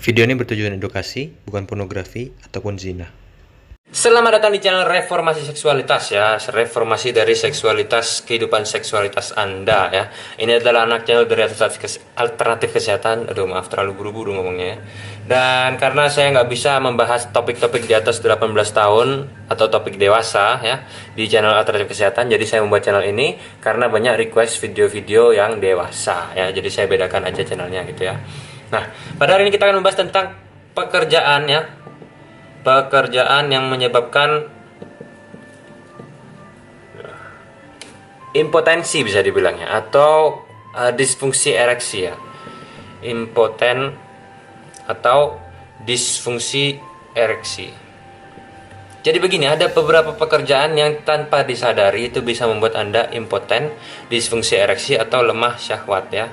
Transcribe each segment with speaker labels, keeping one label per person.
Speaker 1: Video ini bertujuan edukasi, bukan pornografi ataupun zina.
Speaker 2: Selamat datang di channel Reformasi Seksualitas ya. Reformasi dari seksualitas, kehidupan seksualitas Anda ya. Ini adalah anak channel dari alternatif kesehatan. Aduh maaf terlalu buru-buru ngomongnya ya. Dan karena saya nggak bisa membahas topik-topik di atas 18 tahun atau topik dewasa ya di channel alternatif kesehatan, jadi saya membuat channel ini karena banyak request video-video yang dewasa ya. Jadi saya bedakan aja channelnya gitu ya. Nah, pada hari ini kita akan membahas tentang pekerjaan ya. Pekerjaan yang menyebabkan impotensi bisa dibilangnya, atau disfungsi ereksi ya. Impoten atau disfungsi ereksi. Jadi begini, ada beberapa pekerjaan yang tanpa disadari itu bisa membuat Anda impoten, disfungsi ereksi atau lemah syahwat ya.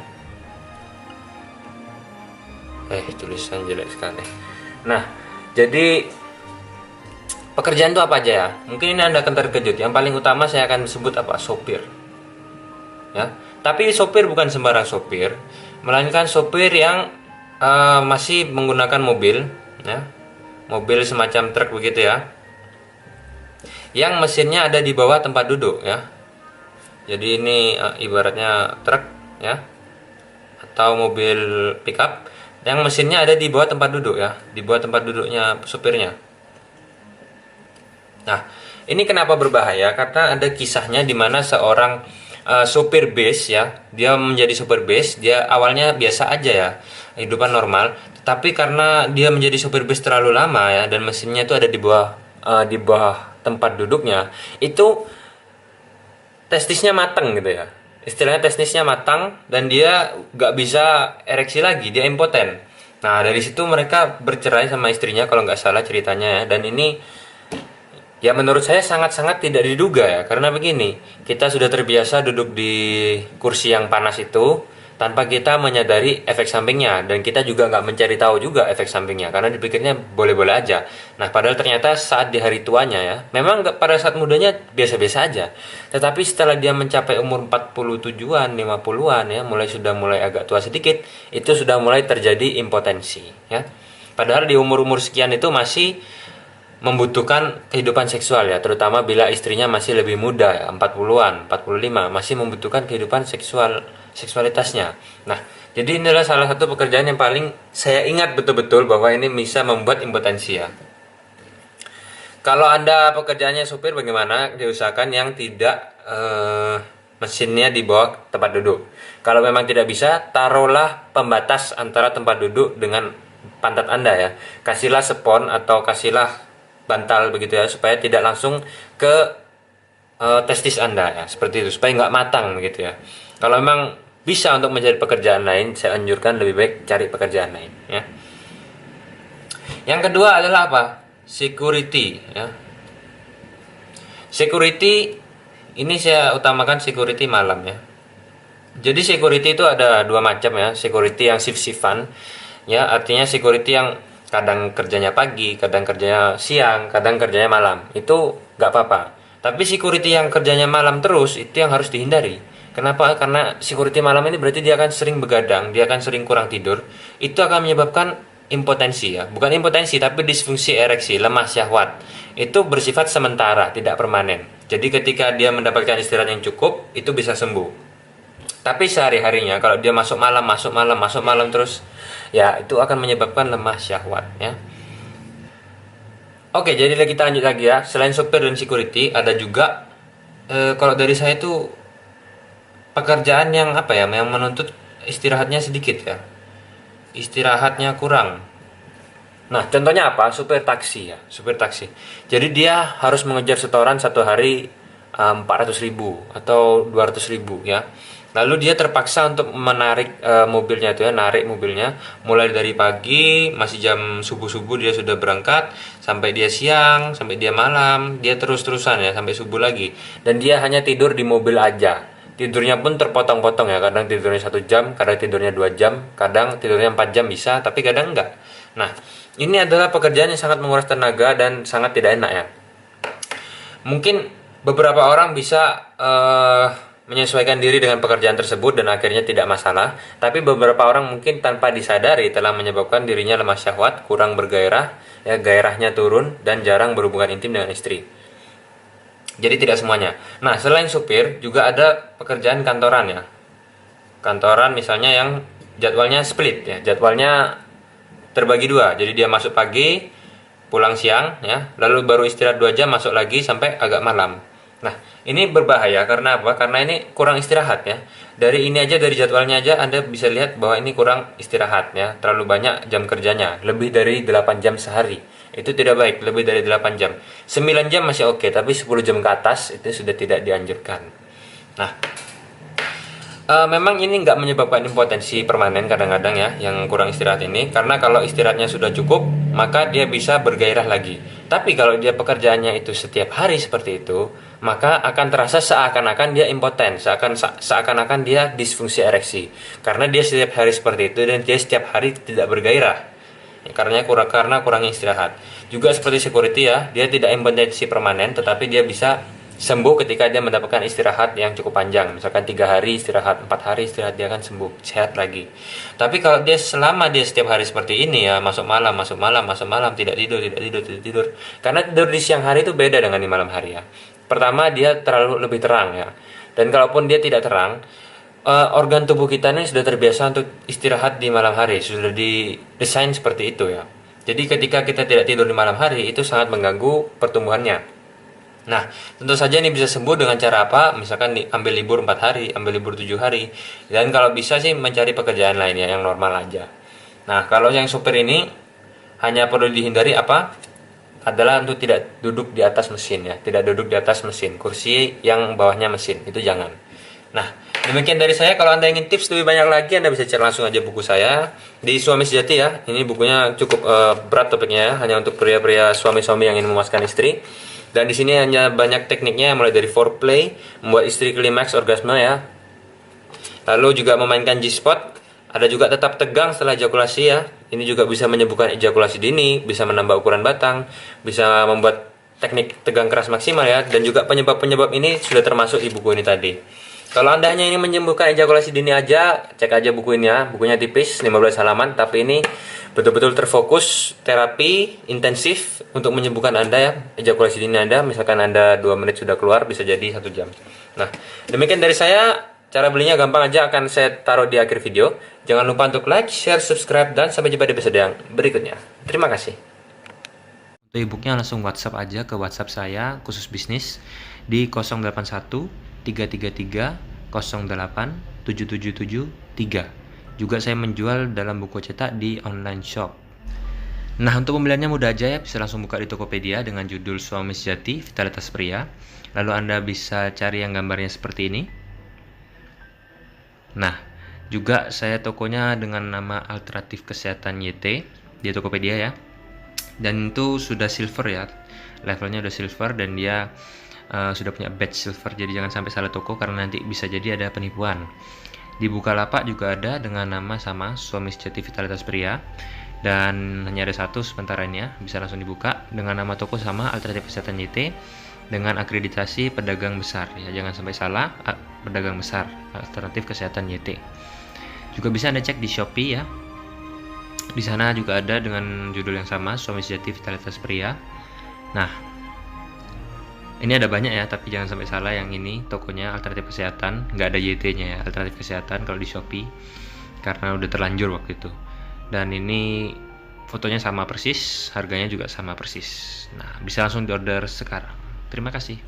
Speaker 2: Tulisan jelek sekali. Nah, jadi pekerjaan itu apa aja ya? Mungkin ini Anda akan terkejut. Yang paling utama saya akan sebut apa? Sopir. Ya. Tapi sopir bukan sembarang sopir, melainkan sopir yang masih menggunakan mobil, ya. Mobil semacam truk begitu ya. Yang mesinnya ada di bawah tempat duduk ya. Jadi ini ibaratnya truk ya. Atau mobil pickup yang mesinnya ada di bawah tempat duduk ya, di bawah tempat duduknya supirnya. Nah, ini kenapa berbahaya? Karena ada kisahnya di mana seorang supir bus ya, dia menjadi supir bus, dia awalnya biasa aja ya, kehidupan normal, tetapi karena dia menjadi supir bus terlalu lama ya, dan mesinnya itu ada di bawah tempat duduknya, itu testisnya matang gitu ya. Istilahnya testisnya matang dan dia gak bisa ereksi lagi, dia impoten. Nah dari situ mereka bercerai sama istrinya kalau nggak salah ceritanya ya. Dan ini ya menurut saya sangat-sangat tidak diduga ya. Karena begini, kita sudah terbiasa duduk di kursi yang panas itu tanpa kita menyadari efek sampingnya, dan kita juga nggak mencari tahu juga efek sampingnya karena dipikirnya boleh-boleh aja. Nah padahal ternyata saat di hari tuanya ya, memang pada saat mudanya biasa-biasa aja, tetapi setelah dia mencapai umur 47-an 50-an ya, mulai agak tua sedikit, itu sudah mulai terjadi impotensi ya. Padahal di umur-umur sekian itu masih membutuhkan kehidupan seksual ya, terutama bila istrinya masih lebih muda ya, 40-an, 45, masih membutuhkan kehidupan seksualitasnya. Nah, jadi inilah salah satu pekerjaan yang paling saya ingat betul-betul bahwa ini bisa membuat impotensi ya. Kalau Anda pekerjaannya supir, bagaimana? Diusahakan yang tidak mesinnya di bawah tempat duduk. Kalau memang tidak bisa, taruhlah pembatas antara tempat duduk dengan pantat Anda ya. Kasihlah spons atau kasihlah bantal begitu ya, supaya tidak langsung ke testis Anda ya, seperti itu, supaya nggak matang begitu ya. Kalau memang bisa untuk mencari pekerjaan lain, saya anjurkan lebih baik cari pekerjaan lain ya. Yang kedua adalah apa? Security ya. Security ini saya utamakan security malam ya. Jadi security itu ada dua macam ya. Security yang shift-shiftan ya, artinya security yang kadang kerjanya pagi, kadang kerjanya siang, kadang kerjanya malam. Itu nggak apa-apa. Tapi security yang kerjanya malam terus, itu yang harus dihindari. Kenapa? Karena security malam ini berarti dia akan sering begadang, dia akan sering kurang tidur. Itu akan menyebabkan impotensi ya. Bukan impotensi, tapi disfungsi ereksi, lemah syahwat. Itu bersifat sementara, tidak permanen. Jadi ketika dia mendapatkan istirahat yang cukup, itu bisa sembuh. Tapi sehari-harinya kalau dia masuk malam terus, ya itu akan menyebabkan lemah syahwat ya. Oke, jadi kita lanjut lagi ya. Selain supir dan security, ada juga kalau dari saya itu pekerjaan yang apa ya, yang menuntut istirahatnya sedikit ya. Istirahatnya kurang. Nah, contohnya apa? Supir taksi ya, supir taksi. Jadi dia harus mengejar setoran satu hari 400.000 atau 200.000 ya. Lalu dia terpaksa untuk menarik mobilnya itu ya, narik mobilnya mulai dari pagi, masih jam subuh-subuh dia sudah berangkat, sampai dia siang, sampai dia malam, dia terus-terusan ya sampai subuh lagi. Dan dia hanya tidur di mobil aja. Tidurnya pun terpotong-potong ya, kadang tidurnya 1 jam, kadang tidurnya 2 jam, kadang tidurnya 4 jam bisa, tapi kadang enggak. Nah, ini adalah pekerjaan yang sangat menguras tenaga dan sangat tidak enak ya. Mungkin beberapa orang bisa menyesuaikan diri dengan pekerjaan tersebut dan akhirnya tidak masalah. Tapi beberapa orang mungkin tanpa disadari telah menyebabkan dirinya lemah syahwat, kurang bergairah, ya, gairahnya turun dan jarang berhubungan intim dengan istri. Jadi tidak semuanya. Nah, selain supir juga ada pekerjaan kantoran ya. Kantoran misalnya yang jadwalnya split ya, jadwalnya terbagi dua. Jadi dia masuk pagi, pulang siang ya, lalu baru istirahat 2 jam, masuk lagi sampai agak malam. Nah, ini berbahaya karena apa? Karena ini kurang istirahat ya. Dari ini aja, dari jadwalnya aja Anda bisa lihat bahwa ini kurang istirahat ya. Terlalu banyak jam kerjanya, lebih dari 8 jam sehari. Itu tidak baik, lebih dari 8 jam. 9 jam masih oke, tapi 10 jam ke atas itu sudah tidak dianjurkan. Nah, memang ini nggak menyebabkan impotensi permanen kadang-kadang ya, yang kurang istirahat ini, karena kalau istirahatnya sudah cukup maka dia bisa bergairah lagi. Tapi kalau dia pekerjaannya itu setiap hari seperti itu, maka akan terasa seakan-akan dia impoten, seakan-akan dia disfungsi ereksi, karena dia setiap hari seperti itu dan dia setiap hari tidak bergairah ya, karena kurangnya istirahat. Juga seperti security ya, dia tidak impotensi permanen, tetapi dia bisa sembuh ketika dia mendapatkan istirahat yang cukup panjang, misalkan 3 hari istirahat, 4 hari istirahat, dia akan sembuh, sehat lagi. Tapi kalau dia selama dia setiap hari seperti ini ya, masuk malam, tidak tidur, karena tidur di siang hari itu beda dengan di malam hari ya. Pertama, dia terlalu lebih terang ya, dan kalaupun dia tidak terang, organ tubuh kita ini sudah terbiasa untuk istirahat di malam hari, sudah didesain seperti itu ya. Jadi ketika kita tidak tidur di malam hari, itu sangat mengganggu pertumbuhannya. Nah, tentu saja ini bisa sembuh dengan cara apa? Misalkan ambil libur 4 hari, ambil libur 7 hari. Dan kalau bisa sih mencari pekerjaan lainnya yang normal aja. Nah, kalau yang supir ini hanya perlu dihindari apa? Adalah untuk tidak duduk di atas mesin ya. Tidak duduk di atas mesin, kursi yang bawahnya mesin, itu jangan. Nah, demikian dari saya. Kalau Anda ingin tips lebih banyak lagi, Anda bisa cek langsung aja buku saya di Suami Sejati ya. Ini bukunya cukup berat topiknya ya, hanya untuk pria-pria suami-suami yang ingin memuaskan istri. Dan di sini hanya banyak tekniknya, mulai dari foreplay, membuat istri klimaks orgasme ya. Lalu juga memainkan G-spot, ada juga tetap tegang setelah ejakulasi ya. Ini juga bisa menyembuhkan ejakulasi dini, bisa menambah ukuran batang, bisa membuat teknik tegang keras maksimal ya. Dan juga penyebab-penyebab ini sudah termasuk di buku ini tadi. Kalau Anda hanya ingin menyembuhkan ejakulasi dini aja, cek aja buku ini ya. Bukunya tipis, 15 halaman, tapi ini betul-betul terfokus terapi intensif untuk menyembuhkan Anda ya, ejakulasi dini Anda. Misalkan Anda 2 menit sudah keluar, bisa jadi 1 jam. Nah, demikian dari saya. Cara belinya gampang aja, akan saya taruh di akhir video. Jangan lupa untuk like, share, subscribe, dan sampai jumpa di episode yang berikutnya. Terima kasih. Untuk e-booknya langsung WhatsApp aja ke WhatsApp saya khusus bisnis di 081 333 08 7773. Juga saya menjual dalam buku cetak di online shop. Nah, untuk pembeliannya mudah aja ya, bisa langsung buka di Tokopedia dengan judul Suami Sejati Vitalitas Pria. Lalu Anda bisa cari yang gambarnya seperti ini. Nah, juga saya tokonya dengan nama Alternatif Kesehatan YT di Tokopedia ya. Dan itu sudah silver ya, levelnya udah silver, dan dia sudah punya badge silver. Jadi jangan sampai salah toko, karena nanti bisa jadi ada penipuan. Di Bukalapak juga ada dengan nama sama, Suami Sejati Vitalitas Pria, dan hanya ada satu sementara ini ya, bisa langsung dibuka dengan nama toko sama, Alternatif Kesehatan YT, dengan akreditasi pedagang besar ya, jangan sampai salah, pedagang besar Alternatif Kesehatan YT. Juga bisa Anda cek di Shopee ya. Di sana juga ada dengan judul yang sama, Suami Sejati Vitalitas Pria. Nah, ini ada banyak ya, tapi jangan sampai salah, yang ini tokonya Alternatif Kesehatan, nggak ada YT-nya ya, Alternatif Kesehatan kalau di Shopee, karena udah terlanjur waktu itu. Dan ini fotonya sama persis, harganya juga sama persis. Nah, bisa langsung diorder sekarang. Terima kasih.